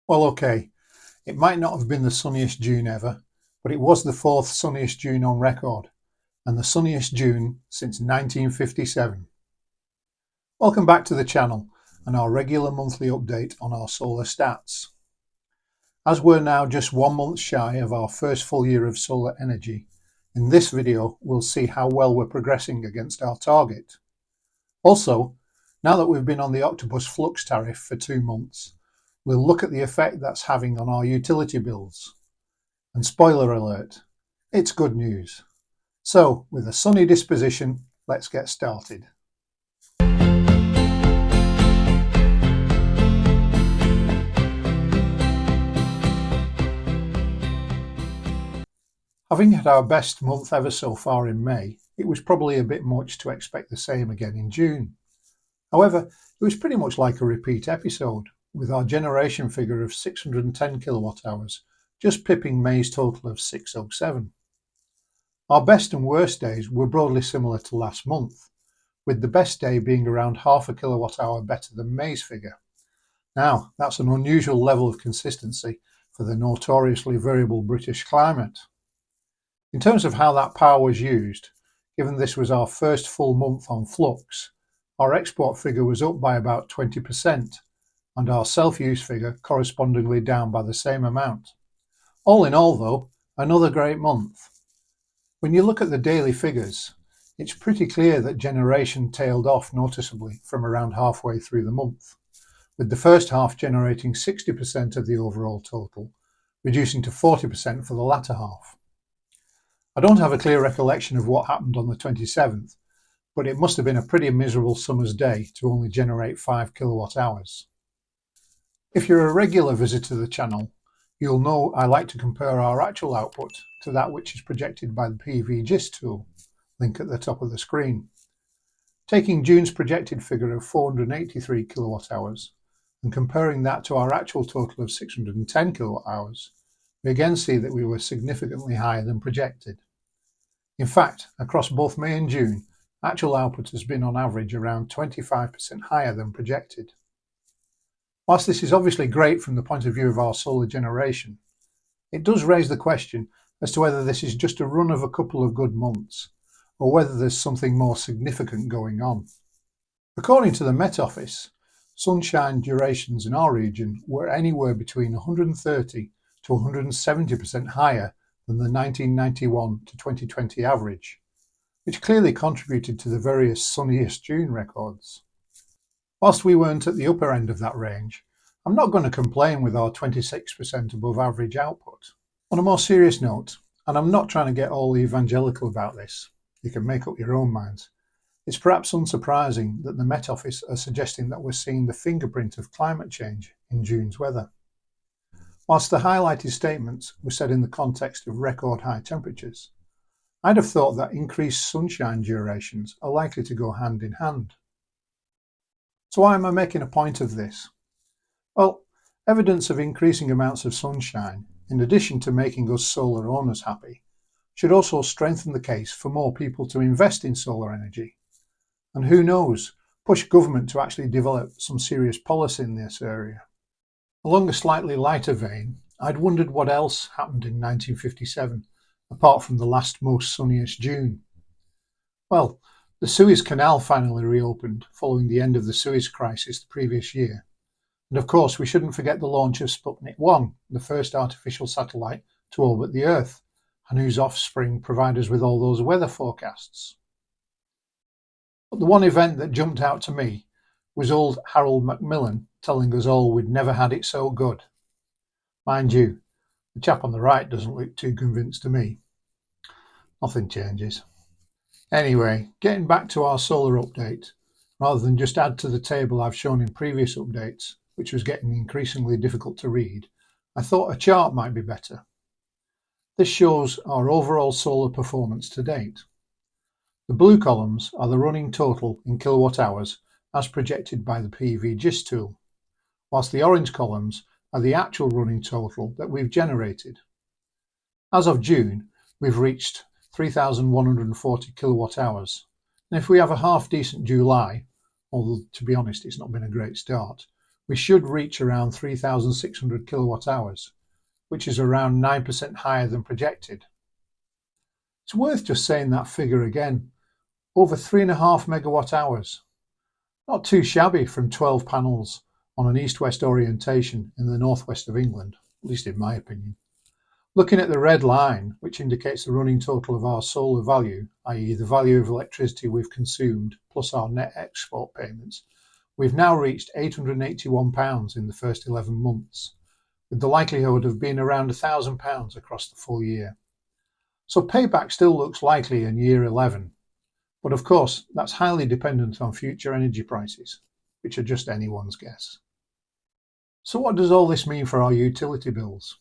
Well, okay, it might not have been the sunniest June ever, but it was the fourth sunniest June on record, and the sunniest June since 1957. Welcome back to the channel and our regular monthly update on our solar stats. As we're now just 1 month shy of our first full year of solar energy, in this video we'll see how well we're progressing against our target. Also, now that we've been on the Octopus flux tariff for 2 months, we'll look at the effect that's having on our utility bills. And spoiler alert, it's good news. So, with a sunny disposition, let's get started. Having had our best month ever so far in May, it was probably a bit much to expect the same again in June. However, it was pretty much like a repeat episode, with our generation figure of 610 kilowatt hours, just pipping May's total of 607. Our best and worst days were broadly similar to last month, with the best day being around half a kilowatt hour better than May's figure. Now, that's an unusual level of consistency for the notoriously variable British climate. In terms of how that power was used, given this was our first full month on flux, our export figure was up by about 20%, and our self-use figure correspondingly down by the same amount. All in all though, another great month. When you look at the daily figures, it's pretty clear that generation tailed off noticeably from around halfway through the month, with the first half generating 60% of the overall total, reducing to 40% for the latter half. I don't have a clear recollection of what happened on the 27th, but it must have been a pretty miserable summer's day to only generate 5 kilowatt hours. If you're a regular visitor to the channel, you'll know I like to compare our actual output to that which is projected by the PV Gist tool, link at the top of the screen. Taking June's projected figure of 483 kilowatt hours and comparing that to our actual total of 610 kilowatt hours, we again see that we were significantly higher than projected. In fact, across both May and June, actual output has been on average around 25% higher than projected. Whilst this is obviously great from the point of view of our solar generation, it does raise the question as to whether this is just a run of a couple of good months, or whether there's something more significant going on. According to the Met Office, sunshine durations in our region were anywhere between 130 to 170% higher than the 1991 to 2020 average, which clearly contributed to the various sunniest June records. Whilst we weren't at the upper end of that range, I'm not going to complain with our 26% above average output. On a more serious note, and I'm not trying to get all evangelical about this, you can make up your own minds, it's perhaps unsurprising that the Met Office are suggesting that we're seeing the fingerprint of climate change in June's weather. Whilst the highlighted statements were said in the context of record high temperatures, I'd have thought that increased sunshine durations are likely to go hand in hand. So why am I making a point of this? Well, evidence of increasing amounts of sunshine, in addition to making us solar owners happy, should also strengthen the case for more people to invest in solar energy. And who knows, push government to actually develop some serious policy in this area. Along a slightly lighter vein, I'd wondered what else happened in 1957, apart from the last most sunniest June. Well, the Suez Canal finally reopened following the end of the Suez crisis the previous year. And of course, we shouldn't forget the launch of Sputnik 1, the first artificial satellite to orbit the Earth, and whose offspring provide us with all those weather forecasts. But the one event that jumped out to me was old Harold Macmillan telling us all we'd never had it so good. Mind you, the chap on the right doesn't look too convinced to me. Nothing changes. Anyway, getting back to our solar update, rather than just add to the table I've shown in previous updates, which was getting increasingly difficult to read, I thought a chart might be better. This shows our overall solar performance to date. The blue columns are the running total in kilowatt hours as projected by the PV Gist tool, whilst the orange columns are the actual running total that we've generated. As of June, we've reached 3,140 kilowatt hours, and if we have a half decent July, although to be honest it's not been a great start, we should reach around 3,600 kilowatt hours, which is around 9% higher than projected. It's worth just saying that figure again, over 3.5 megawatt hours. Not too shabby from 12 panels on an east-west orientation in the northwest of England, at least in my opinion. Looking at the red line, which indicates the running total of our solar value, i.e. the value of electricity we've consumed plus our net export payments, we've now reached £881 in the first 11 months, with the likelihood of being around £1,000 across the full year. So payback still looks likely in year 11, but of course that's highly dependent on future energy prices, which are just anyone's guess. So what does all this mean for our utility bills?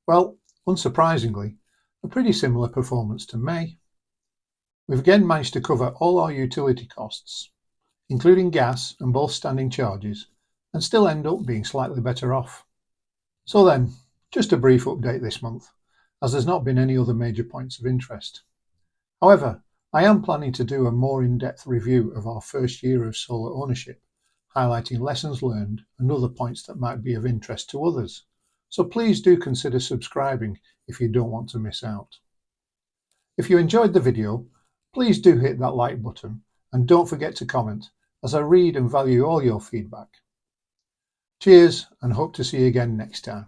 Well, unsurprisingly, a pretty similar performance to May. We've again managed to cover all our utility costs, including gas and both standing charges, and still end up being slightly better off. So then, just a brief update this month, as there's not been any other major points of interest. However, I am planning to do a more in-depth review of our first year of solar ownership, highlighting lessons learned and other points that might be of interest to others. So please do consider subscribing if you don't want to miss out. If you enjoyed the video, please do hit that like button and don't forget to comment, as I read and value all your feedback. Cheers, and hope to see you again next time.